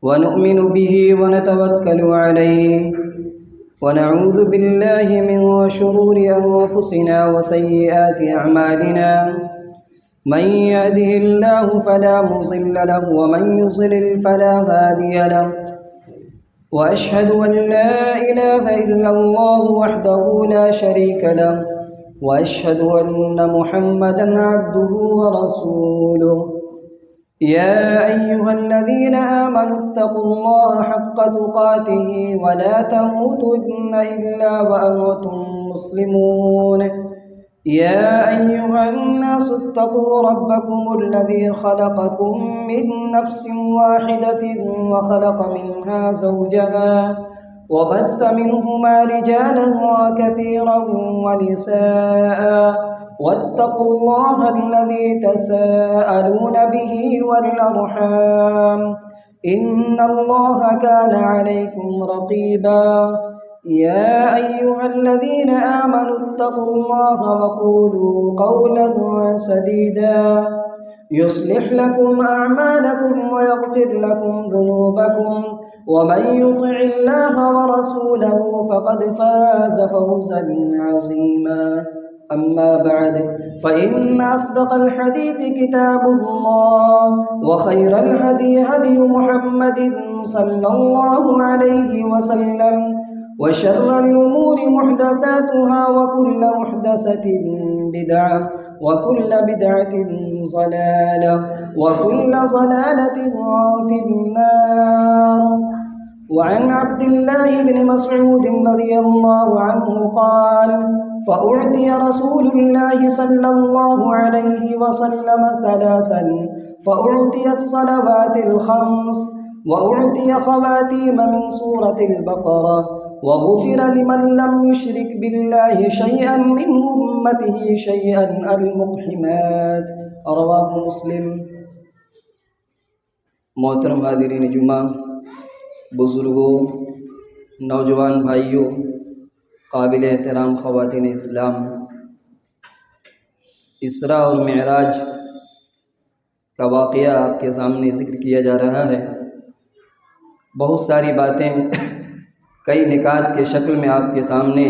ونؤمن به ونتوكل عليه ونعوذ بالله من شرور أنفسنا وسيئات أعمالنا من يهده الله فلا مضل له ومن يضلل فلا هادي له وأشهد أن لا إله إلا الله وحده لا شريك له وأشهد أن محمدا عبده ورسوله يا أيها الذين آمنوا اتقوا الله حق تقاته ولا تموتن إلا وأنتم مسلمون يا أيها الناس اتقوا ربكم الذي خلقكم من نفس واحدة وخلق منها زوجها وبث منهما رجالا كثيرا ونساء واتقوا الله الذي تساءلون به والأرحام إن الله كان عليكم رقيبا يا أيها الذين آمنوا اتقوا الله وقولوا قولا سديدا يصلح لكم أعمالكم ويغفر لكم ذنوبكم ومن يطع الله ورسوله فقد فاز فوزا عظيما أما بعد فإن أصدق الحديث كتاب الله وخير الهدي هدي محمد صلى الله عليه وسلم وشر الأمور محدثاتها وكل محدثة بدعة وكل بدعة ضلالة وكل ضلالة في النار. وعن عبد الله بن مسعود رضي الله عنه قال فأعطي رسول الله صلى الله عليه وسلم ثلاثا فأعطي الصلوات الخمس وأعطي خواتيم من سورة البقرة وغفر لمن لم يشرك بالله شيئا من أمته شيئا المقحمات. رواه مسلم. محترم حاضرین جمعہ، بزرگوں، نوجوان بھائیوں، قابل احترام خواتین اسلام، اسراء اور معراج کا واقعہ آپ کے سامنے ذکر کیا جا رہا ہے. بہت ساری باتیں کئی نکات کے شکل میں آپ کے سامنے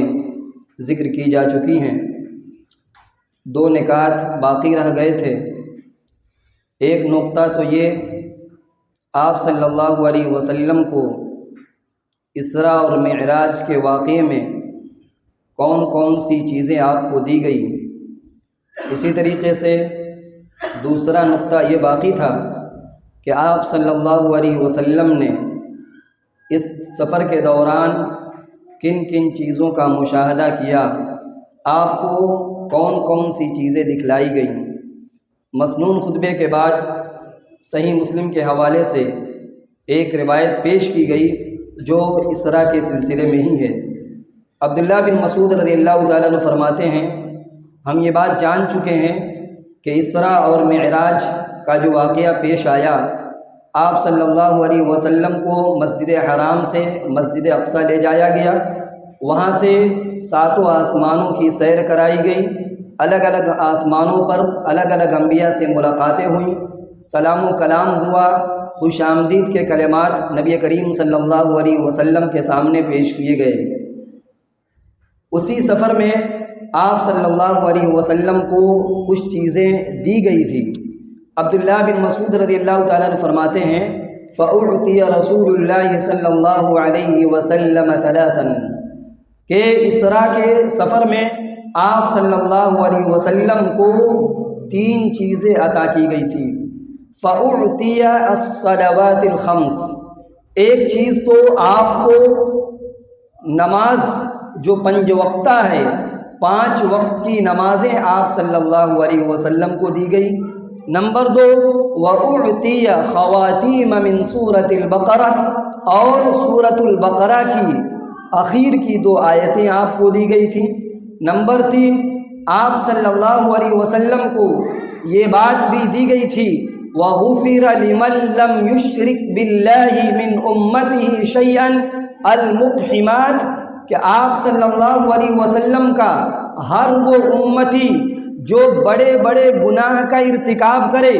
ذکر کی جا چکی ہیں. دو نکات باقی رہ گئے تھے. ایک نقطہ تو یہ، آپ صلی اللہ علیہ وسلم کو اسراء اور معراج کے واقعے میں کون کون سی چیزیں آپ کو دی گئی. اسی طریقے سے دوسرا نقطہ یہ باقی تھا کہ آپ صلی اللہ علیہ وسلم نے اس سفر کے دوران کن کن چیزوں کا مشاہدہ کیا، آپ کو کون کون سی چیزیں دکھلائی گئیں. مسنون خطبے کے بعد صحیح مسلم کے حوالے سے ایک روایت پیش کی گئی جو اسراء کے سلسلے میں ہی ہے. عبداللہ بن مسعود رضی اللہ تعالیٰ عنہ فرماتے ہیں، ہم یہ بات جان چکے ہیں کہ اسراء اور معراج کا جو واقعہ پیش آیا، آپ صلی اللہ علیہ وسلم کو مسجد حرام سے مسجد اقصی لے جایا گیا. وہاں سے 7 آسمانوں کی سیر کرائی گئی. الگ الگ آسمانوں پر الگ الگ انبیاء سے ملاقاتیں ہوئیں، سلام و کلام ہوا، خوش آمدید کے کلمات نبی کریم صلی اللہ علیہ وسلم کے سامنے پیش کیے گئے. اسی سفر میں آپ صلی اللہ علیہ وسلم کو کچھ چیزیں دی گئی تھی. عبداللہ بن مسعود رضی اللہ تعالیٰ عنہ فرماتے ہیں، فَأُعْطِيَ رَسُولُ اللَّهِ صلی اللہ علیہ وسلم ثلاثا، کہ اسراء کے سفر میں آپ صلی اللہ علیہ وسلم کو 3 چیزیں عطا کی گئی تھی. فَأُعْطِيَ الصَّلَوَاتِ الْخَمْسِ، ایک چیز تو آپ کو نماز جو 5 وقتہ ہے، 5 وقت کی نمازیں آپ صلی اللہ علیہ وسلم کو دی گئی. نمبر 2، وَأُعْطِيَ خَوَاتِيمَ مِن سُورَةِ الْبَقَرَةِ، اور سورۃ البقرہ کی آخر کی 2 آیتیں آپ کو دی گئی تھیں. نمبر 3، آپ صلی اللہ علیہ وسلم کو یہ بات بھی دی گئی تھی، وَغُفِرَ لِمَن لَّمْ يُشْرِكْ بِاللَّهِ مِنْ أُمَّتِهِ شَيْئًا الْمُقْحِمَاتِ، کہ آپ صلی اللہ علیہ وسلم کا ہر وہ امتی جو بڑے بڑے گناہ کا ارتکاب کرے،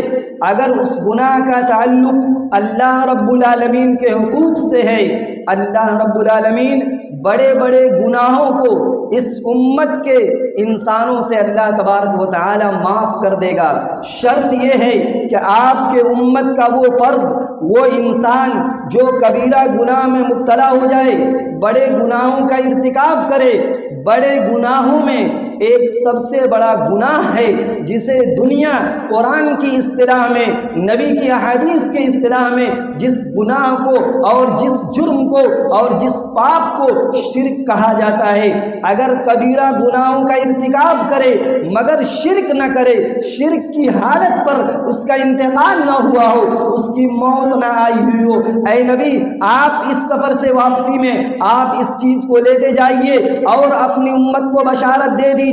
اگر اس گناہ کا تعلق اللہ رب العالمین کے حقوق سے ہے، اللہ رب العالمین بڑے بڑے گناہوں کو اس امت کے انسانوں سے اللہ تبارک و تعالی معاف کر دے گا۔ شرط یہ ہے کہ آپ کے امت کا وہ فرد، وہ انسان جو کبیرہ گناہ میں مبتلا ہو جائے، بڑے گناہوں کا ارتکاب کرے۔ بڑے گناہوں میں ایک سب سے بڑا گناہ ہے جسے دنیا قرآن کی اصطلاح میں، نبی کی احادیث کے اصطلاح میں جس گناہ کو اور جس جرم کو اور جس پاپ کو شرک کہا جاتا ہے۔ اگر کبیرہ گناہوں کا ارتکاب کرے مگر شرک نہ کرے، شرک کی حالت پر اس کا انتقال نہ ہوا ہو، اس کی موت نہ آئی ہوئی ہو، اے نبی آپ اس سفر سے واپسی میں آپ اس چیز کو لیتے جائیے اور اپنی امت کو بشارت دے دیجئے۔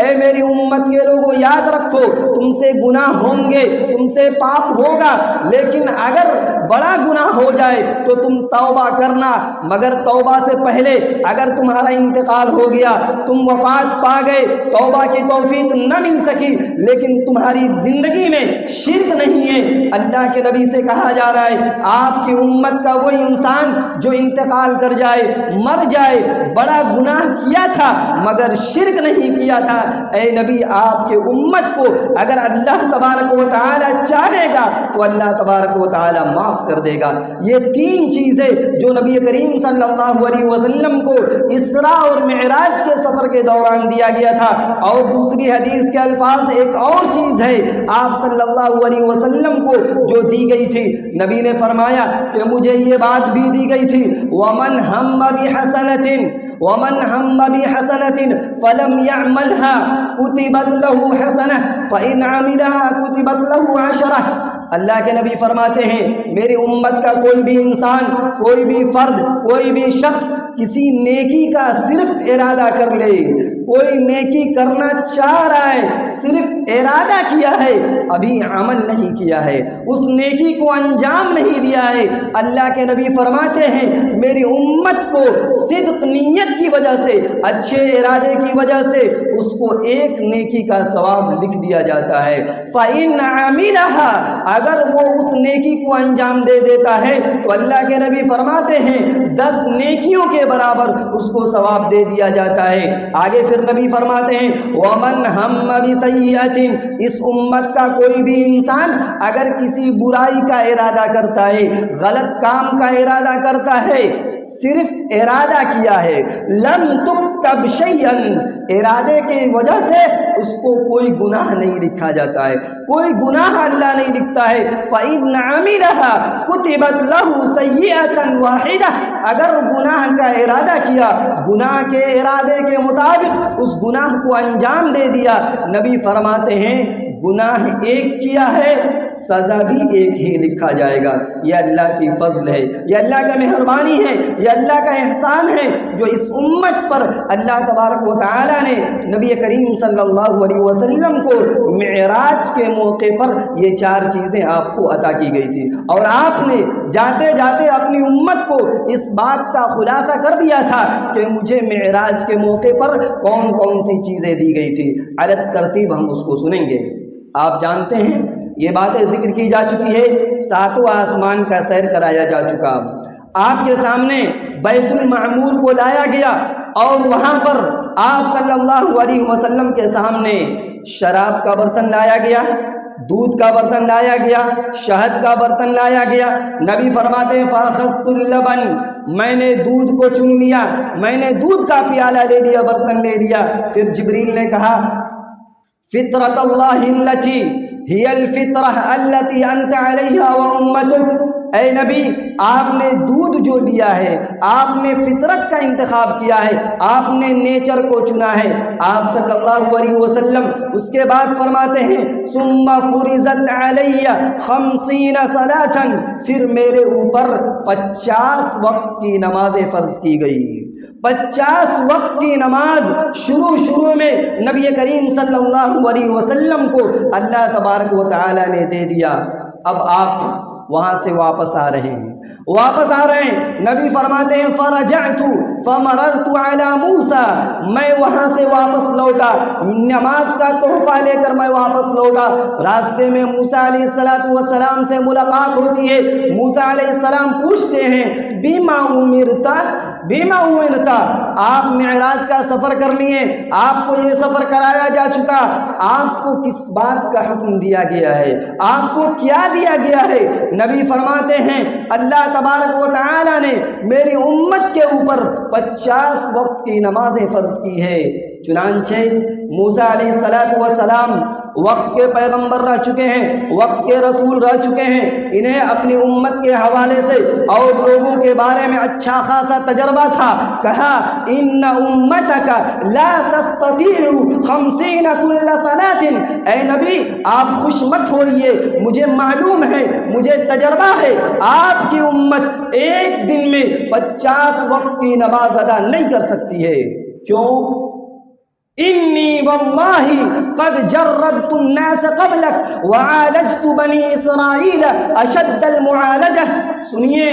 اے میری امت کے لوگوں، یاد رکھو تم سے گناہ ہوں گے، تم سے پاپ ہوگا، لیکن اگر بڑا گناہ ہو جائے تو تم توبہ کرنا، مگر توبہ سے پہلے اگر تمہارا انتقال ہو گیا، تم وفات پا گئے، توبہ کی توفیق نہ مل سکی، لیکن تمہاری زندگی میں شرک نہیں ہے، اللہ کے نبی سے کہا جا رہا ہے آپ کی امت کا وہ انسان جو انتقال کر جائے، مر جائے، بڑا گناہ کیا تھا مگر شرک نہیں کیا تھا، اے نبی آپ کے امت کو اگر اللہ تبارک و تعالی چاہے گا تو اللہ تبارک و تعالی معاف کر دے گا۔ یہ تین چیزیں جو نبی کریم صلی اللہ علیہ وسلم کو اسراء اور معراج کے سفر کے دوران دیا گیا تھا۔ اور دوسری حدیث کے الفاظ ایک اور چیز ہے آپ صلی اللہ علیہ وسلم کو جو دی گئی تھی، نبی نے فرمایا کہ مجھے یہ بات بھی دی گئی تھی وَمَنْ هَمَّ بِحَسَنَةٍ فَلَمْ يَعْمَلْهَا كُتِبَتْ لَهُ حَسَنَةٌ فَإِنْ عَمِلَهَا كُتِبَتْ لَهُ عَشْرَةٌ۔ اللہ کے نبی فرماتے ہیں میری امت کا کوئی بھی انسان، کوئی بھی فرد، کوئی بھی شخص کسی نیکی کا صرف ارادہ کر لے، کوئی نیکی کرنا چاہ رہا ہے، صرف ارادہ کیا ہے، ابھی عمل نہیں کیا ہے، اس نیکی کو انجام نہیں دیا ہے، اللہ کے نبی فرماتے ہیں میری امت کو صدق نیت کی وجہ سے، اچھے ارادے کی وجہ سے اس کو ایک نیکی کا ثواب لکھ دیا جاتا ہے۔ فَإِنْ عَمِلَهَا، اگر وہ اس نیکی کو انجام دے دیتا ہے تو اللہ کے نبی فرماتے ہیں 10 نیکیوں کے برابر اس کو ثواب دے دیا جاتا ہے۔ آگے پھر نبی فرماتے ہیں وَمَنْ هَمَّ بِسَيِّئَةٍ، اس امت کا کوئی بھی انسان اگر کسی برائی کا ارادہ کرتا ہے، غلط کام کا ارادہ کرتا ہے، صرف ارادہ کیا ہے، لم تکتب شیئا، ارادے کی وجہ سے اس کو کوئی گناہ نہیں لکھا جاتا ہے، کوئی گناہ اللہ نہیں لکھتا ہے۔ فَإِنْ عَمِلَهَا كُتِبَتْ لَهُ سَيِّئَةً وَاحِدَةً، اگر گناہ کا ارادہ کیا، گناہ کے ارادے کے مطابق اس گناہ کو انجام دے دیا، نبی فرماتے ہیں گناہ ایک کیا ہے، سزا بھی ایک ہی لکھا جائے گا۔ یہ اللہ کی فضل ہے، یہ اللہ کا مہربانی ہے، یہ اللہ کا احسان ہے جو اس امت پر اللہ تبارک و تعالی نے نبی کریم صلی اللہ علیہ وسلم کو معراج کے موقع پر یہ 4 چیزیں آپ کو عطا کی گئی تھی، اور آپ نے جاتے جاتے اپنی امت کو اس بات کا خلاصہ کر دیا تھا کہ مجھے معراج کے موقع پر کون کون سی چیزیں دی گئی تھی۔ عدد ترتیب ہم اس کو سنیں گے۔ آپ جانتے ہیں یہ باتیں ذکر کی جا چکی ہے، 7واں آسمان کا سیر کرایا جا چکا، آپ کے سامنے بیت المعمور کو لایا گیا اور وہاں پر آپ صلی اللہ علیہ وسلم کے سامنے شراب کا برتن لایا گیا، دودھ کا برتن لایا گیا، شہد کا برتن لایا گیا۔ نبی فرماتے ہیں فَأَخَذْتُ اللَّبَنَ، میں نے دودھ کو چن لیا، میں نے دودھ کا پیالہ لے لیا، برتن لے لیا۔ پھر جبریل نے کہا فطرت اللہ التی ہی الفطرہ التی انت علیہا وامتک، اے نبی آپ نے دودھ جو لیا ہے، آپ نے فطرت کا انتخاب کیا ہے، آپ نے نیچر کو چنا ہے، آپ صلی اللہ علیہ وسلم اس کے بعد فرماتے ہیں ثم فرضت علی 50 صلاۃ، پھر میرے اوپر 50 وقت کی نمازیں فرض کی گئی۔ 50 وقت کی نماز شروع میں نبی کریم صلی اللہ علیہ وسلم کو اللہ تبارک و تعالی نے دے دیا۔ اب آپ وہاں سے واپس آ رہے ہیں، نبی فرماتے ہیں فرجعت فمررت علی موسیٰ، میں وہاں سے واپس لوٹا، نماز کا تحفہ لے کر میں واپس لوٹا، راستے میں موسیٰ علیہ السلام سے ملاقات ہوتی ہے، موسیٰ علیہ السلام پوچھتے ہیں بما امرتا، آپ معراج کا سفر کر لیے، آپ کو یہ سفر کرایا جا چکا، آپ کو کس بات کا حکم دیا گیا ہے، آپ کو کیا دیا گیا ہے؟ نبی فرماتے ہیں اللہ تبارک و تعالی نے میری امت کے اوپر 50 وقت کی نمازیں فرض کی ہے۔ چنانچہ موسیٰ علیہ السلام وقت کے پیغمبر رہ چکے ہیں، وقت کے رسول رہ چکے ہیں، انہیں اپنی امت کے حوالے سے اور لوگوں کے بارے میں اچھا خاصا تجربہ تھا، کہا ان امتک لا تستطيع 50 كل صلاة، اے نبی آپ خوش مت ہوئیے، مجھے معلوم ہے، مجھے تجربہ ہے، آپ کی امت ایک دن میں 50 وقت کی نماز ادا نہیں کر سکتی ہے۔ کیوں؟ انی واللہ قد جربت الناس قبلک وعالجت بنی اسرائیل اشد المعالجہ، سنیے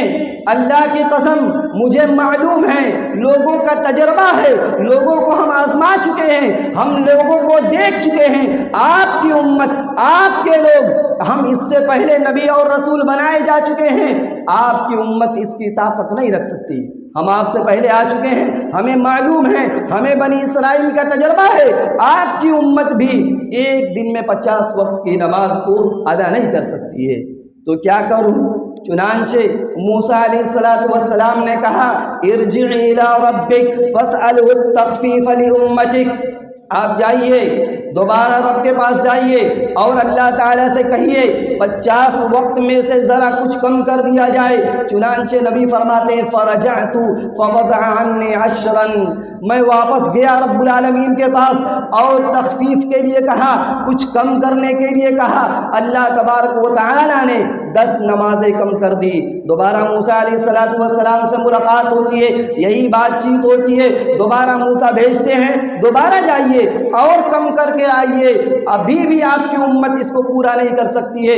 اللہ کی قسم مجھے معلوم ہے، لوگوں کا تجربہ ہے، لوگوں کو ہم آزما چکے ہیں، ہم لوگوں کو دیکھ چکے ہیں، آپ کی امت، آپ کے لوگ، ہم اس سے پہلے نبی اور رسول بنائے جا چکے ہیں، آپ کی امت اس کی طاقت نہیں رکھ سکتی، ہم آپ سے پہلے آ چکے ہیں، ہمیں معلوم ہے، ہمیں بنی اسرائیل کا تجربہ ہے، آپ کی امت بھی ایک دن میں 50 وقت کی نماز کو ادا نہیں کر سکتی ہے، تو کیا کروں؟ چنانچہ موسیٰ علیہ السلام نے کہا ارجع الی ربک فاسألہ التخفیف لامتک، آپ جائیے دوبارہ رب کے پاس جائیے اور اللہ تعالیٰ سے کہیے 50 وقت میں سے ذرا کچھ کم کر دیا جائے۔ چنانچہ نبی فرماتے ہیں فرجعت فوضع عنی 10، میں واپس گیا رب العالمین کے پاس اور تخفیف کے لیے کہا، کچھ کم کرنے کے لیے کہا، اللہ تبارک و تعالیٰ نے 10 نمازیں کم کر دی۔ دوبارہ موسیٰ علیہ السلام سے ملاقات ہوتی ہے، یہی بات چیت ہوتی ہے، دوبارہ موسیٰ بھیجتے ہیں دوبارہ جائیے اور کم کر کے آئیے، ابھی بھی آپ کی امت اس کو پورا نہیں کر سکتی ہے۔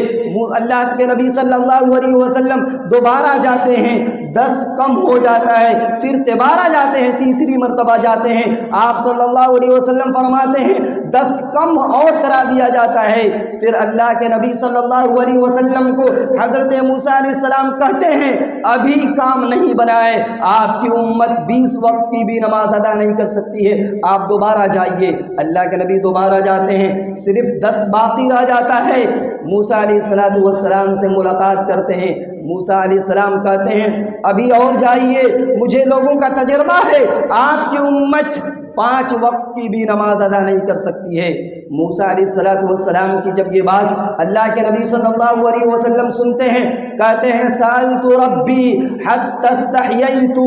اللہ کے نبی صلی اللہ علیہ وسلم دوبارہ جاتے ہیں، 10 کم ہو جاتا ہے، پھر دوبارہ جاتے ہیں، تیسری مرتبہ جاتے ہیں، آپ صلی اللہ علیہ وسلم فرماتے ہیں 10 کم اور کرا دیا جاتا ہے، پھر اللہ کے نبی صلی اللہ علیہ وسلم کو حضرت موسیٰ علیہ السلام کہتے ہیں ابھی کام نہیں بنا ہے، آپ کی امت 20 وقت کی بھی نماز ادا نہیں کر سکتی ہے، آپ دوبارہ جائیے۔ اللہ کے نبی دوبارہ جاتے ہیں، صرف 10 باقی رہ جاتا ہے، موسیٰ علیہ السلام سے ملاقات کرتے ہیں، موسیٰ علیہ السلام کہتے ہیں ابھی اور جائیے، مجھے لوگوں کا تجربہ ہے، آپ کی امت 5 وقت کی بھی نماز ادا نہیں کر سکتی ہے۔ موسیٰ علیہ السلام کی جب یہ بات اللہ کے نبی صلی اللہ علیہ وسلم سنتے ہیں، کہتے ہیں سألت ربی حتی استحییت،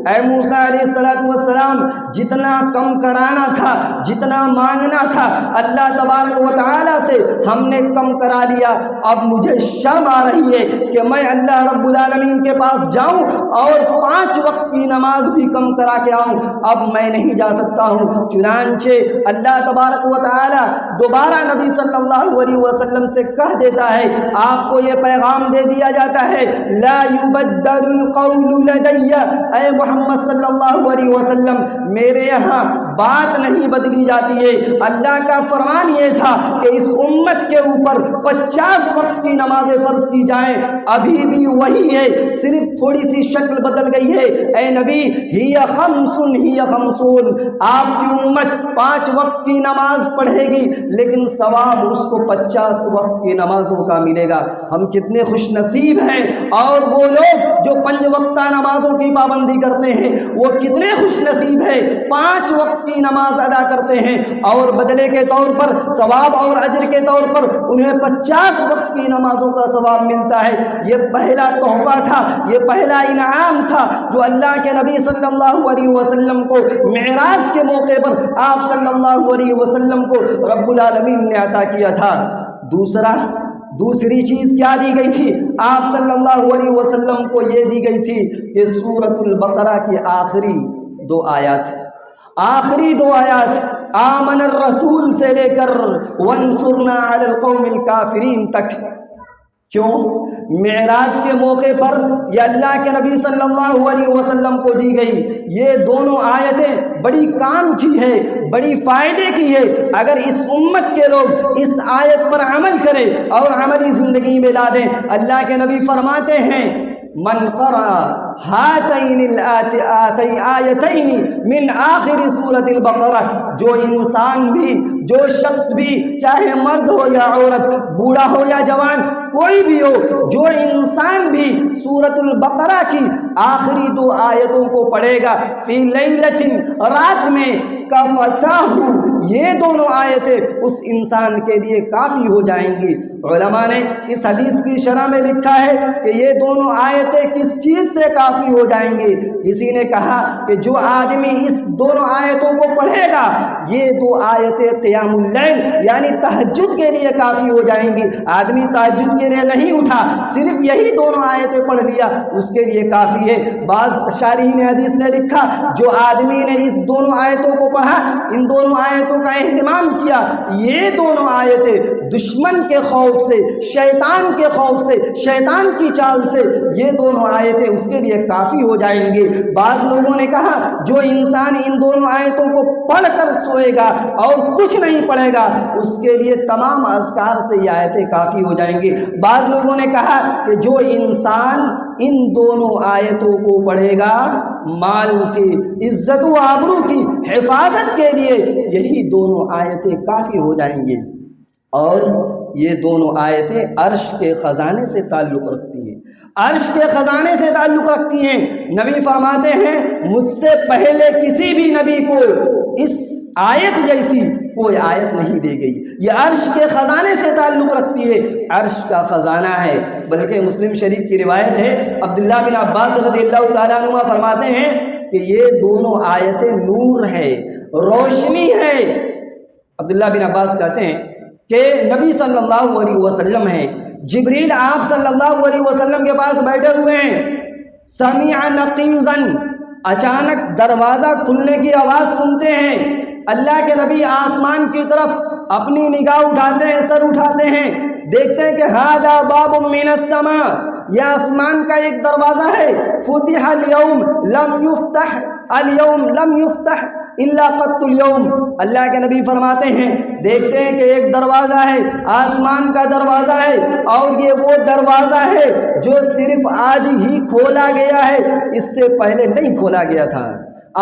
اے موسیٰ علیہ السلام جتنا کم کرانا تھا، جتنا مانگنا تھا اللہ تبارک و تعالیٰ سے ہم نے کم کرا لیا، اب مجھے شرم آ رہی ہے کہ میں اللہ رب العالمین کے پاس جاؤں اور 5 وقت کی نماز بھی کم کرا کے آؤں، اب میں نہیں جا سکتا ہوں۔ چنانچہ اللہ تبارک و تعالیٰ دوبارہ نبی صلی اللہ علیہ وسلم سے کہہ دیتا ہے، آپ کو یہ پیغام دے دیا جاتا ہے لا یبدل القول لدی، اے محمد صلی اللہ علیہ وسلم میرے یہاں بات نہیں بدلی جاتی ہے۔ اللہ کا فرمان یہ تھا کہ اس امت کے اوپر 50 وقت کی نمازیں فرض کی جائیں، ابھی بھی وہی ہے، صرف تھوڑی سی شکل بدل گئی ہے۔ اے نبی ہی خمسون، آپ کی امت 5 وقت کی نماز پڑھے گی لیکن ثواب اس کو 50 وقت کی نمازوں کا ملے گا۔ ہم کتنے خوش نصیب ہیں، اور وہ لوگ جو 5 وقتہ نمازوں کی پابندی کرتے ہیں وہ کتنے خوش نصیب ہیں، 5 وقت کی نماز ادا کرتے ہیں اور بدلے کے طور پر ثواب اور اجر کے طور پر انہیں 50 وقت کی نمازوں کا ثواب ملتا ہے۔ یہ پہلا تحفہ تھا، یہ پہلا انعام تھا جو اللہ کے نبی صلی اللہ علیہ وسلم کو معراج کے موقع پر آپ صلی اللہ علیہ وسلم کو رب العالمین نے عطا کیا تھا۔ دوسری چیز کیا دی گئی تھی؟ آپ صلی اللہ علیہ وسلم کو یہ دی گئی تھی کہ سورۃ البقرہ کی آخری 2 آیات آمن الرسول سے لے کر وانصرنا علی القوم الکافرین تک، کیوں؟ معراج کے موقع پر یہ اللہ کے نبی صلی اللہ علیہ وسلم کو دی گئی یہ دونوں آیتیں بڑی کام کی ہے، بڑی فائدے کی ہے۔ اگر اس امت کے لوگ اس آیت پر عمل کریں اور عملی زندگی میں لا دیں، اللہ کے نبی فرماتے ہیں من قرأ ہاتین الآیتین من آخر سورۃ البقرہ، جو انسان بھی، جو شخص بھی، چاہے مرد ہو یا عورت، بوڑھا ہو یا جوان، کوئی بھی ہو، جو انسان بھی سورۃ البقرہ کی آخری 2 آیتوں کو پڑھے گا فی لیلۃ، رات میں، کفتاہ، یہ دونوں آیتیں اس انسان کے لیے کافی ہو جائیں گی۔ علماء نے اس حدیث کی شرح میں لکھا ہے کہ یہ دونوں آیتیں کس چیز سے کافی ہو جائیں گی؟ کسی نے کہا کہ جو آدمی اس دونوں آیتوں کو پڑھے گا، یہ 2 آیتیں قیام اللیل یعنی تہجد کے لیے کافی ہو جائیں گی۔ آدمی تہجد کے لیے نہیں اٹھا، صرف یہی دونوں آیتیں پڑھ لیا، اس کے لیے کافی ہے۔ بعض شارحین حدیث نے لکھا جو آدمی نے اس دونوں آیتوں کو پڑھا، ان دونوں آیتوں کا اہتمام کیا، یہ دونوں آیتیں دشمن کے خوف سے، شیطان کے خوف سے، شیطان کی چال سے، یہ دونوں آیتیں اس کے لیے کافی ہو جائیں گی۔ بعض لوگوں نے کہا جو انسان ان دونوں آیتوں کو پڑھ کر سوئے گا اور کچھ نہیں پڑھے گا، اس کے لیے تمام اذکار سے یہ آیتیں کافی ہو جائیں گی۔ بعض لوگوں نے کہا کہ جو انسان ان دونوں آیتوں کو پڑھے گا، مال کی عزت و آبرو کی حفاظت کے لیے یہی دونوں آیتیں کافی ہو جائیں گی۔ اور یہ دونوں آیتیں عرش کے خزانے سے تعلق رکھتی ہیں، عرش کے خزانے سے تعلق رکھتی ہیں۔ نبی فرماتے ہیں مجھ سے پہلے کسی بھی نبی کو اس آیت جیسی کوئی آیت نہیں دی گئی، یہ عرش کے خزانے سے تعلق رکھتی ہے، عرش کا خزانہ ہے۔ بلکہ مسلم شریف کی روایت ہے، عبداللہ بن عباس رضی اللہ تعالیٰ عنہ فرماتے ہیں کہ یہ دونوں آیتیں نور ہے، روشنی ہے۔ عبداللہ بن عباس کہتے ہیں کہ نبی صلی اللہ علیہ وسلم ہیں، جبریل آپ صلی اللہ علیہ وسلم کے پاس بیٹھے ہوئے ہیں، سمع نقیزا، اچانک دروازہ کھلنے کی آواز سنتے ہیں۔ اللہ کے نبی آسمان کی طرف اپنی نگاہ اٹھاتے ہیں، سر اٹھاتے ہیں، دیکھتے ہیں کہ ھذا باب من السماء، یہ آسمان کا ایک دروازہ ہے، فتح اليوم لم یفتح الا قط اليوم۔ اللہ کے نبی فرماتے ہیں دیکھتے ہیں کہ ایک دروازہ ہے، آسمان کا دروازہ ہے، اور یہ وہ دروازہ ہے جو صرف آج ہی کھولا گیا ہے، اس سے پہلے نہیں کھولا گیا تھا،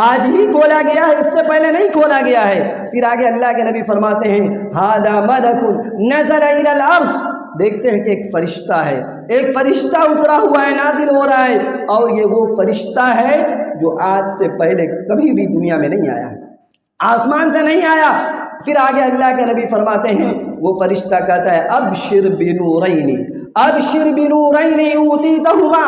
آج ہی کھولا گیا ہے، اس سے پہلے نہیں کھولا گیا ہے۔ پھر آگے اللہ کے نبی فرماتے ہیں ھذا ملک نزل الی الارض، دیکھتے ہیں کہ ایک فرشتہ ہے، ایک فرشتہ اترا ہوا ہے، نازل ہو رہا ہے، اور یہ وہ فرشتہ ہے جو آج سے پہلے کبھی بھی دنیا میں نہیں آیا ہے، آسمان سے نہیں آیا۔ پھر آگے اللہ کے نبی فرماتے ہیں وہ فرشتہ کہتا ہے ابشر بنورین، ابشر بنورین اوتیتہما،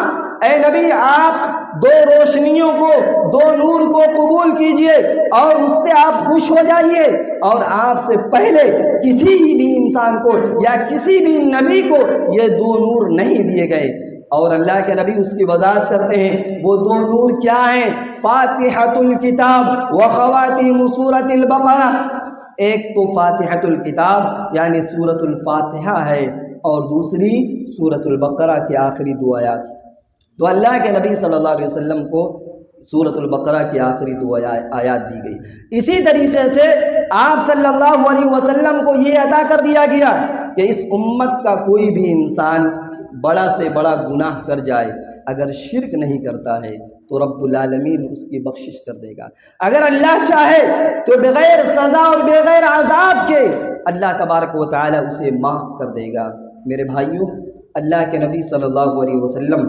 اے نبی آپ 2 روشنیوں کو، 2 نور کو قبول کیجئے اور اس سے آپ خوش ہو جائیے، اور آپ سے پہلے کسی بھی انسان کو یا کسی بھی نبی کو یہ 2 نور نہیں دیے گئے۔ اور اللہ کے نبی اس کی وضاحت کرتے ہیں وہ 2 نور کیا ہیں، فاتحۃ الکتاب و خواتیم سورۃ البقرہ، ایک تو فاتحۃ الکتاب یعنی سورۃ الفاتحہ ہے، اور دوسری سورۃ البقرہ کی آخری 2 آیات۔ تو اللہ کے نبی صلی اللہ علیہ وسلم کو سورۃ البقرہ کی آخری 2 آیات دی گئی۔ اسی طریقے سے آپ صلی اللہ علیہ وسلم کو یہ عطا کر دیا گیا کہ اس امت کا کوئی بھی انسان بڑا سے بڑا گناہ کر جائے، اگر شرک نہیں کرتا ہے تو رب العالمین اس کی بخشش کر دے گا، اگر اللہ چاہے تو بغیر سزا اور بغیر عذاب کے اللہ تبارک و تعالی اسے معاف کر دے گا۔ میرے بھائیوں، اللہ کے نبی صلی اللہ علیہ وسلم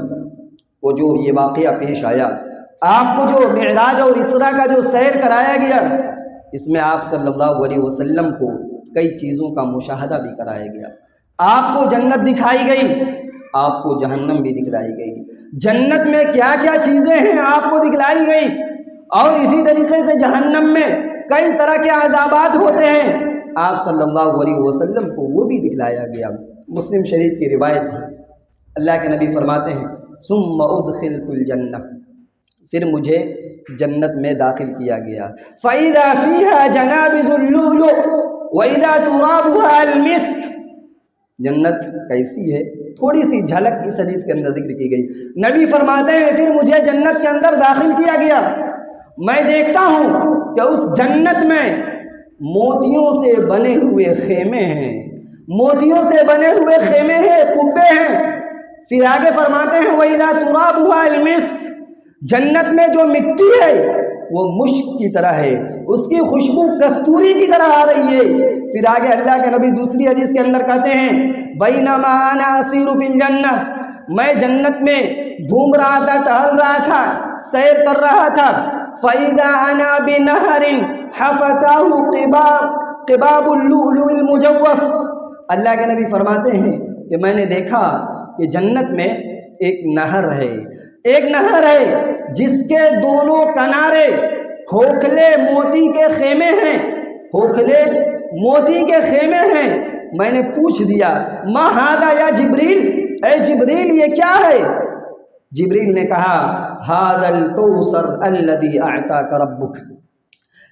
کو جو یہ واقعہ پیش آیا، آپ کو جو معراج اور اسراء کا جو سیر کرایا گیا، اس میں آپ صلی اللہ علیہ وسلم کو کئی چیزوں کا مشاہدہ بھی کرایا گیا۔ آپ کو جنت دکھائی گئی، آپ کو جہنم بھی دکھلائی گئی، جنت میں کیا کیا چیزیں ہیں آپ کو دکھلائی گئی، اور اسی طریقے سے جہنم میں کئی طرح کے عذابات ہوتے ہیں، آپ صلی اللہ علیہ وسلم کو وہ بھی دکھلایا گیا۔ مسلم شریف کی روایت ہے، اللہ کے نبی فرماتے ہیں ثم ادخلت الجنہ، پھر مجھے جنت میں داخل کیا گیا، فَإِذَا فِيهَا جَنَابِذُ اللُّؤْلُؤِ وَإِذَا تُرَابُهَا الْمِسْكِ، جنت کیسی ہے تھوڑی سی جھلک اس حدیث کے اندر ذکر کی گئی۔ نبی فرماتے ہیں پھر مجھے جنت کے اندر داخل کیا گیا، میں دیکھتا ہوں کہ اس جنت میں موتیوں سے بنے ہوئے خیمے ہیں، موتیوں سے بنے ہوئے خیمے ہیں، قبے ہیں۔ پھر آگے فرماتے ہیں وَإِذَا تُرَابُهَا الْمِسْكُ، جنت میں جو مٹی ہے وہ مشک کی طرح ہے، اس کی خوشبو کستوری کی طرح آ رہی ہے۔ پھر آگے اللہ کے نبی دوسری حدیث کے اندر کہتے ہیں بَيْنَمَا أَنَا أَسِيرُ فِي الْجَنَّةِ، میں جنت میں گھوم رہا تھا، ٹہل رہا تھا، سیر کر رہا تھا۔ فَإِذَا أَنَا بِنَهَرٍ حَفَتَاهُ قِبَابُ اللُّؤْلُؤِ الْمُجَوَّفِ، اللہ کے نبی فرماتے ہیں کہ میں نے دیکھا کہ جنت میں ایک نہر ہے، ایک نہر ہے جس کے دونوں کنارے کھوکھلے موتی کے خیمے ہیں، کھوکھلے موتی کے خیمے ہیں۔ میں نے پوچھ دیا ما ھذا یا جبریل، اے جبریل یہ کیا ہے؟ جبریل نے کہا ھذا الکوثر الذی اعطاک ربک،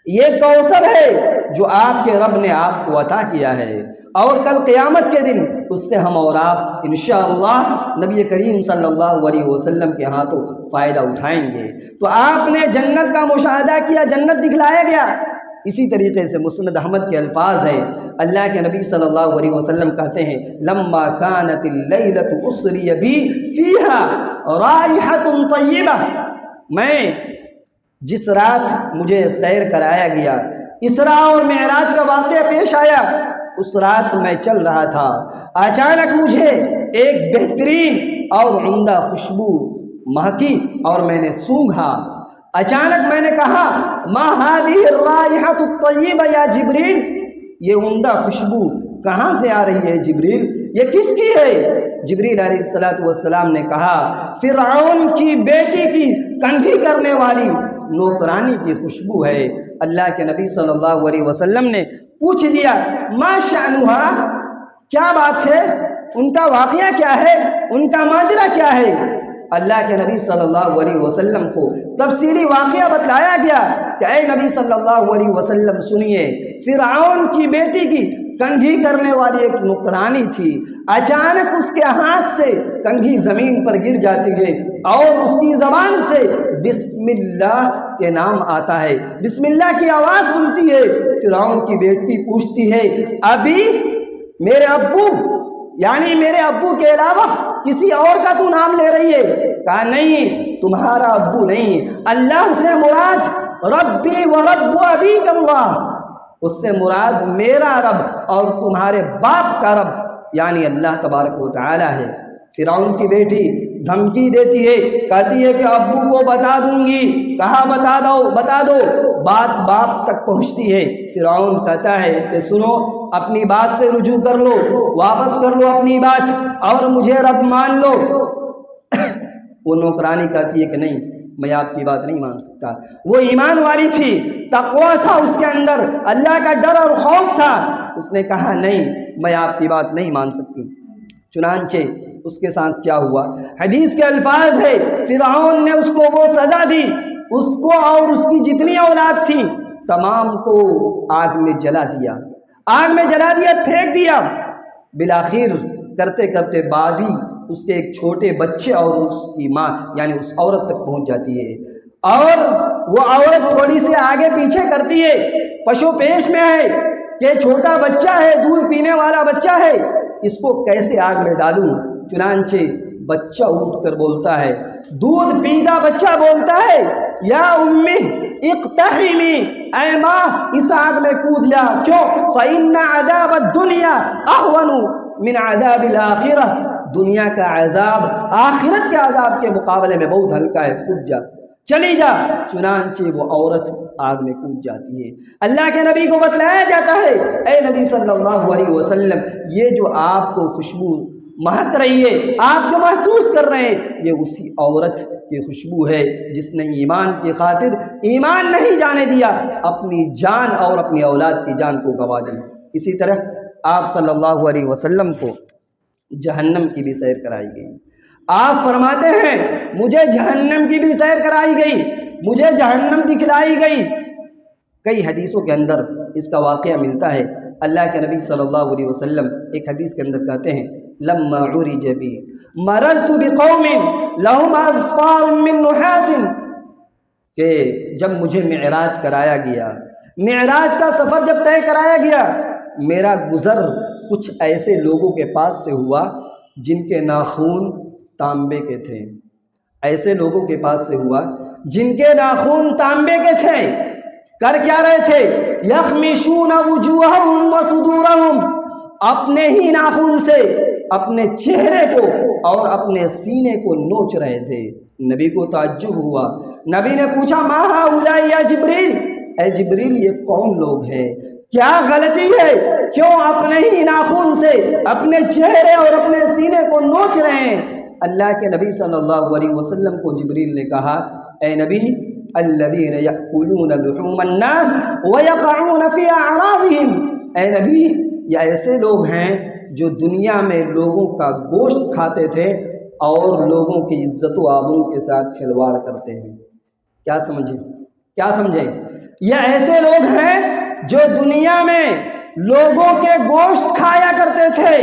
یہ کوثر ہے جو آپ کے رب نے آپ کو عطا کیا ہے، اور کل قیامت کے دن اس سے ہم اور آپ انشاءاللہ نبی کریم صلی اللہ علیہ وسلم کے ہاتھوں فائدہ اٹھائیں گے۔ تو آپ نے جنت کا مشاہدہ کیا، جنت دکھلایا گیا۔ اسی طریقے سے مسند احمد کے الفاظ ہیں، اللہ کے نبی صلی اللہ علیہ وسلم کہتے ہیں لما كانت الليلة اسری بی فیہا رائحۃ طیبہ، میں جس رات مجھے سیر کرایا گیا، اسراء اور معراج کا واقعہ پیش آیا، اس رات میں چل رہا تھا، اچانک مجھے ایک بہترین اور عمدہ خوشبو مہکی اور میں نے سونگھا۔ اچانک میں نے کہا ما هذه الرائحة الطیبہ یا جبریل، یہ عمدہ خوشبو کہاں سے آ رہی ہے جبریل، یہ کس کی ہے؟ جبریل علیہ السلام نے کہا فرعون کی بیٹی کی کنگھی کرنے والی نوکرانی کی خوشبو ہے۔ اللہ کے نبی صلی اللہ علیہ وسلم نے پوچھ دیا ما شأنها، کیا بات ہے، ان کا واقعہ کیا ہے، ان کا ماجرا کیا ہے؟ اللہ کے نبی صلی اللہ علیہ وسلم کو تفصیلی واقعہ بتلایا گیا کہ اے نبی صلی اللہ علیہ وسلم سنیے، فرعون کی بیٹی کی کنگھی کرنے والی ایک نوکرانی تھی، اچانک اس کے ہاتھ سے کنگھی زمین پر گر جاتی ہے اور اس کی زبان سے بسم اللہ کے نام آتا ہے، بسم اللہ کی آواز سنتی ہے۔ فرعون کی بیٹی پوچھتی ہے ابھی میرے ابو، یعنی میرے ابو کے علاوہ کسی اور کا تو نام لے رہی ہے؟ کہا نہیں، تمہارا ابو نہیں، اللہ سے مراد ربی و رب ابیک اللہ، اس سے مراد میرا رب اور تمہارے باپ کا رب یعنی اللہ تبارک و تعالی ہے۔ فرعون کی بیٹی دھمکی دیتی ہے، کہتی ہے کہ ابو کو بتا دوں گی، کہا بتا دو، بات باپ تک پہنچتی ہے۔ فرعون کہتا ہے کہ سنو، اپنی بات سے رجوع کر لو، واپس کر لو اپنی بات اور مجھے رب مان لو۔ وہ نوکرانی کہتی ہے کہ نہیں، میں آپ کی بات نہیں مان سکتا۔ وہ ایمان والی تھی، تقویٰ تھا اس کے اندر، اللہ کا ڈر اور خوف تھا، اس نے کہا نہیں، میں آپ کی بات نہیں مان سکتی۔ چنانچہ اس کے ساتھ کیا ہوا، حدیث کے الفاظ ہے فرعون نے اس کو وہ سزا دی، اس کو اور اس کی جتنی اولاد تھی تمام کو آگ میں جلا دیا، آگ میں جلا دیا، پھینک دیا۔ بالآخر کرتے کرتے بابی اس کے ایک چھوٹے بچے اور اس کی ماں یعنی اس عورت تک پہنچ جاتی ہے، اور وہ عورت تھوڑی سی آگے پیچھے کرتی ہے، پشو پیش میں ہے کہ چھوٹا بچہ ہے، دودھ پینے والا بچہ ہے، اس کو کیسے آگ میں ڈالوں؟ چنانچہ بچہ اٹھ کر بولتا ہے، دودھ پیتا بچہ بولتا ہے یا امی اقتحمی، اے ماں اس آگ میں کود جا، کیوں؟ فإن عذاب الدنیا اہون من عذاب الآخرہ، دنیا کا عذاب آخرت کے عذاب کے مقابلے میں بہت ہلکا ہے، کود جا، چلی جا۔ چنانچہ وہ عورت آگ میں کود جاتی ہے۔ اللہ کے نبی کو بتلایا جاتا ہے اے نبی صلی اللہ علیہ وسلم، یہ جو آپ کو خوشبو مہک رہی ہے، آپ جو محسوس کر رہے ہیں، یہ اسی عورت کی خوشبو ہے جس نے ایمان کی خاطر ایمان نہیں جانے دیا، اپنی جان اور اپنی اولاد کی جان کو گنوا دی۔ اسی طرح آپ صلی اللہ علیہ وسلم کو جہنم کی بھی سیر کرائی گئی۔ آپ فرماتے ہیں مجھے جہنم کی بھی سیر کرائی گئی، مجھے جہنم دکھلائی گئی۔ کئی حدیثوں کے اندر اس کا واقعہ ملتا ہے اللہ کے نبی صلی اللہ علیہ وسلم ایک حدیث کے اندر کہتے ہیں لما عرج بی مررت بقوم لهم اظفار من نحاس، کہ جب مجھے معراج کرایا گیا، معراج کا سفر جب طے کرایا گیا، میرا گزر کچھ ایسے لوگوں کے پاس سے ہوا جن کے ناخون تانبے کے تھے، ایسے لوگوں کے پاس سے ہوا جن کے ناخون تانبے کے تھے۔ کر کیا رہے تھے؟ یخمشون وجوہہم وصدورہم، اپنے ہی ناخون سے اپنے چہرے کو اور اپنے سینے کو نوچ رہے تھے۔ نبی کو تعجب ہوا، نبی نے پوچھا ما ہؤلاء یا جبریل، اے جبریل یہ کون لوگ ہیں؟ کیا غلطی ہے؟ کیوں اپنے ہی ناخون سے اپنے چہرے اور اپنے سینے کو نوچ رہے ہیں؟ اللہ کے نبی صلی اللہ علیہ وسلم کو جبریل نے کہا اے نبی الذین یأکلون لحوم الناس ویقعون فی اعراضهم، اے نبی یہ ایسے لوگ ہیں جو دنیا میں لوگوں کا گوشت کھاتے تھے اور لوگوں کی عزت و آبرو کے ساتھ کھلواڑ کرتے ہیں۔ کیا سمجھے؟ یہ ایسے لوگ ہیں جو دنیا میں لوگوں کے گوشت کھایا کرتے تھے،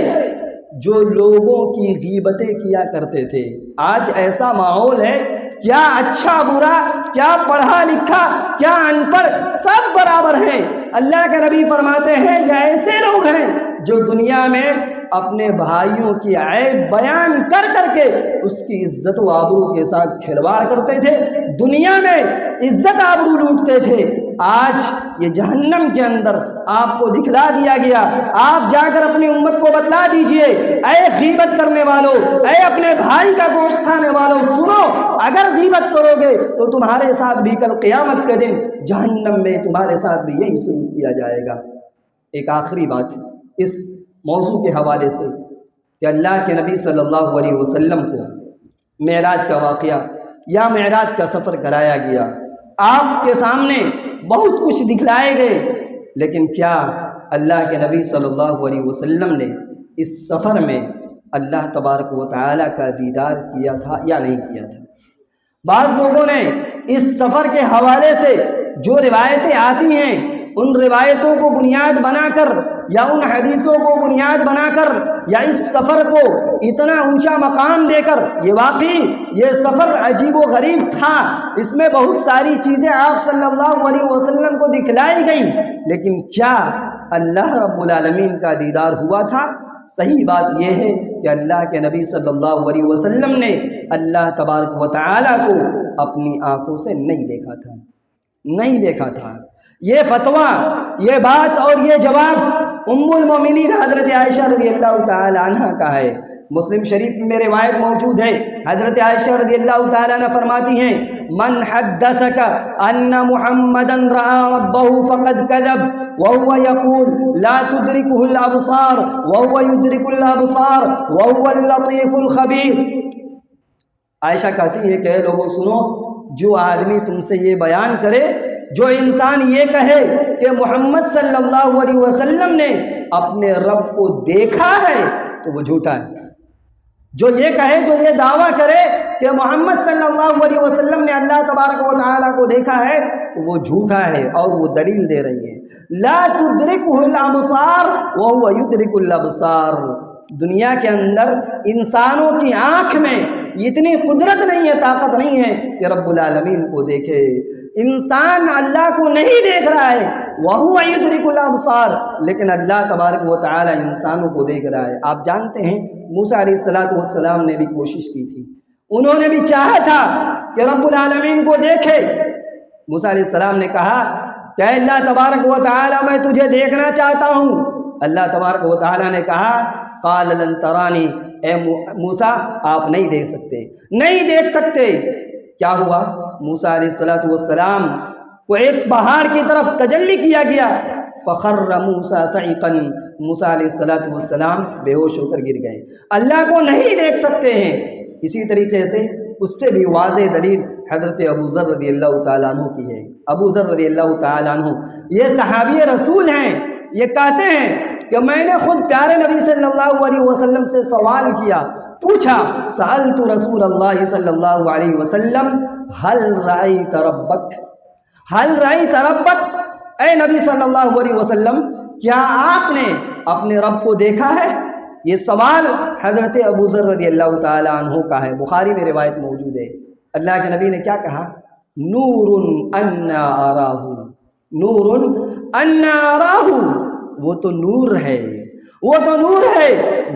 جو لوگوں کی غیبتیں کیا کرتے تھے۔ آج ایسا ماحول ہے، کیا اچھا برا، کیا پڑھا لکھا، کیا ان پڑھ، سب برابر ہیں۔ اللہ کے نبی فرماتے ہیں یہ ایسے لوگ ہیں جو دنیا میں اپنے بھائیوں کی عیب بیان کر کر کے اس کی عزت و آبرو کے ساتھ کھلواڑ کرتے تھے، دنیا میں عزت آبرو لوٹتے تھے۔ آج یہ جہنم کے اندر آپ کو دکھلا دیا گیا، آپ جا کر اپنی امت کو بتلا دیجئے، اے غیبت کرنے والوں، اے اپنے بھائی کا گوشت کھانے والوں، سنو اگر غیبت کرو گے تو تمہارے ساتھ بھی کل قیامت کے دن جہنم میں تمہارے ساتھ بھی یہی سلوک کیا جائے گا۔ ایک آخری بات اس موضوع کے حوالے سے کہ اللہ کے نبی صلی اللہ علیہ وسلم کو معراج کا واقعہ یا معراج کا سفر کرایا گیا، آپ کے سامنے بہت کچھ دکھلائے گئے، لیکن کیا اللہ کے نبی صلی اللہ علیہ وسلم نے اس سفر میں اللہ تبارک و تعالیٰ کا دیدار کیا تھا یا نہیں کیا تھا؟ بعض لوگوں نے اس سفر کے حوالے سے جو روایتیں آتی ہیں ان روایتوں کو بنیاد بنا کر یا ان حدیثوں کو بنیاد بنا کر یا اس سفر کو اتنا اونچا مقام دے کر، یہ واقعی یہ سفر عجیب و غریب تھا، اس میں بہت ساری چیزیں آپ صلی اللہ علیہ وسلم کو دکھلائی گئیں، لیکن کیا اللہ رب العالمین کا دیدار ہوا تھا؟ صحیح بات یہ ہے کہ اللہ کے نبی صلی اللہ علیہ وسلم نے اللہ تبارک و تعالیٰ کو اپنی آنکھوں سے نہیں دیکھا تھا۔ یہ فتویٰ، یہ بات اور یہ جواب ام المومنین حضرت عائشہ رضی اللہ تعالی عنہ کا ہے۔ مسلم شریف میں روایت موجود ہے، حضرت عائشہ رضی اللہ تعالی عنہ فرماتی ہیں من حدثک ان محمدا رأى ربه فقد كذب وهو يقول لا تدركه الابصار وهو يدرك الابصار وهو اللطيف الخبير۔ عائشہ کہتی ہے کہ اے لوگوں سنو، جو آدمی تم سے یہ بیان کرے، جو انسان یہ کہے کہ محمد صلی اللہ علیہ وسلم نے اپنے رب کو دیکھا ہے تو وہ جھوٹا ہے۔ جو یہ کہے، جو یہ دعویٰ کرے کہ محمد صلی اللہ علیہ وسلم نے اللہ تبارک و تعالیٰ کو دیکھا ہے تو وہ جھوٹا ہے، اور وہ دلیل دے رہی ہے لا تدرکہ الابصار وہو یدرک الابصار۔ دنیا کے اندر انسانوں کی آنکھ میں اتنی قدرت نہیں ہے، طاقت نہیں ہے کہ رب العالمین کو دیکھے۔ انسان اللہ کو نہیں دیکھ رہا ہے، وَهُوَ يُدْرِكُ الْأَبْصَارَ، لیکن اللہ تبارک و تعالی انسانوں کو دیکھ رہا ہے۔ آپ جانتے ہیں موسیٰ علیہ السلام نے بھی کوشش کی تھی، انہوں نے بھی چاہا تھا کہ رب العالمین کو دیکھے۔ موسیٰ علیہ السلام نے کہا کہ اللہ تبارک و تعالی میں تجھے دیکھنا چاہتا ہوں۔ اللہ تبارک و تعالی نے کہا قَالَ لَن تَرَانِي، اے موسیٰ آپ نہیں دیکھ سکتے۔ کیا ہوا؟ موسیٰ علیہ السلام کو ایک پہاڑ کی طرف تجلی کیا گیا، فخر موسیٰ صعقا، موسیٰ علیہ السلام بے ہوش ہو کر گر گئے۔ اللہ کو نہیں دیکھ سکتے ہیں۔ اسی طریقے سے اس سے بھی واضح دلیل حضرت ابو ذر رضی اللہ تعالیٰ عنہ کی ہے۔ ابو ذر رضی اللہ تعالیٰ عنہ یہ صحابی رسول ہیں، یہ کہتے ہیں کہ میں نے خود پیارے نبی صلی اللہ علیہ وسلم سے سوال کیا، پوچھا سألت رسول اللہ صلی اللہ علیہ وسلم هل رأيت ربك، اے نبی صلی اللہ علیہ وسلم کیا آپ نے اپنے رب کو دیکھا ہے؟ یہ سوال حضرت ابو ذر رضی اللہ تعالیٰ عنہ کا ہے، بخاری میں روایت موجود ہے۔ اللہ کے نبی نے کیا کہا؟ نور انا اراہ، نور انا اراہ، وہ تو نور ہے، وہ تو نور ہے،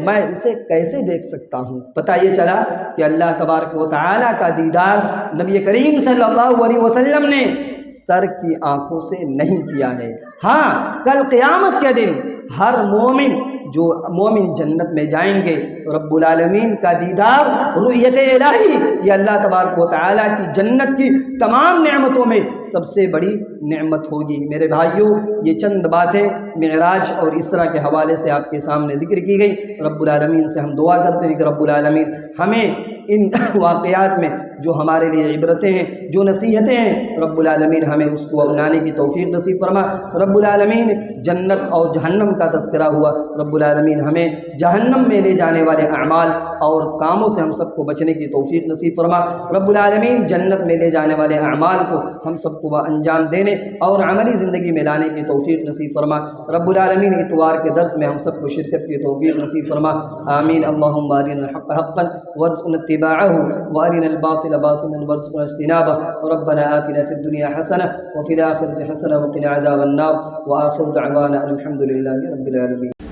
میں اسے کیسے دیکھ سکتا ہوں؟ پتہ یہ چلا کہ اللہ تبارک و تعالیٰ کا دیدار نبی کریم صلی اللہ علیہ وسلم نے سر کی آنکھوں سے نہیں کیا ہے۔ ہاں، کل قیامت کے دن ہر مومن، جو مومن جنت میں جائیں گے، رب العالمین کا دیدار، رؤیت الہی، یہ اللہ تبارک و تعالیٰ کی جنت کی تمام نعمتوں میں سب سے بڑی نعمت ہوگی۔ میرے بھائیوں، یہ چند باتیں معراج اور اسرا کے حوالے سے آپ کے سامنے ذکر کی گئی۔ رب العالمین سے ہم دعا کرتے ہیں کہ رب العالمین ہمیں ان واقعات میں جو ہمارے لیے عبرتیں ہیں، جو نصیحتیں ہیں، رب العالمین ہمیں اس کو اپنانے کی توفیق نصیب فرما۔ رب العالمین جنت اور جہنم کا تذکرہ ہوا، رب العالمین ہمیں جہنم میں لے جانے والے اعمال اور کاموں سے ہم سب کو بچنے کی توفیق نصیب فرما۔ رب العالمین جنت میں لے جانے والے اعمال کو ہم سب کو انجام دینے اور عملی زندگی میں لانے کی توفیق نصیب فرما۔ رب العالمین اتوار کے درس میں ہم سب کو شرکت کی توفیق نصیب فرما، آمین۔ اللہم ارنا الحق حقا وارزقنا اتباعہ وارنا الباطل باطلا وارزقنا اجتنابہ، ربنا آتنا فی الدنیا حسنہ وفی الآخرۃ حسنہ وقنا عذاب النار، وآخر دعوانا الحمد للہ رب العالمین۔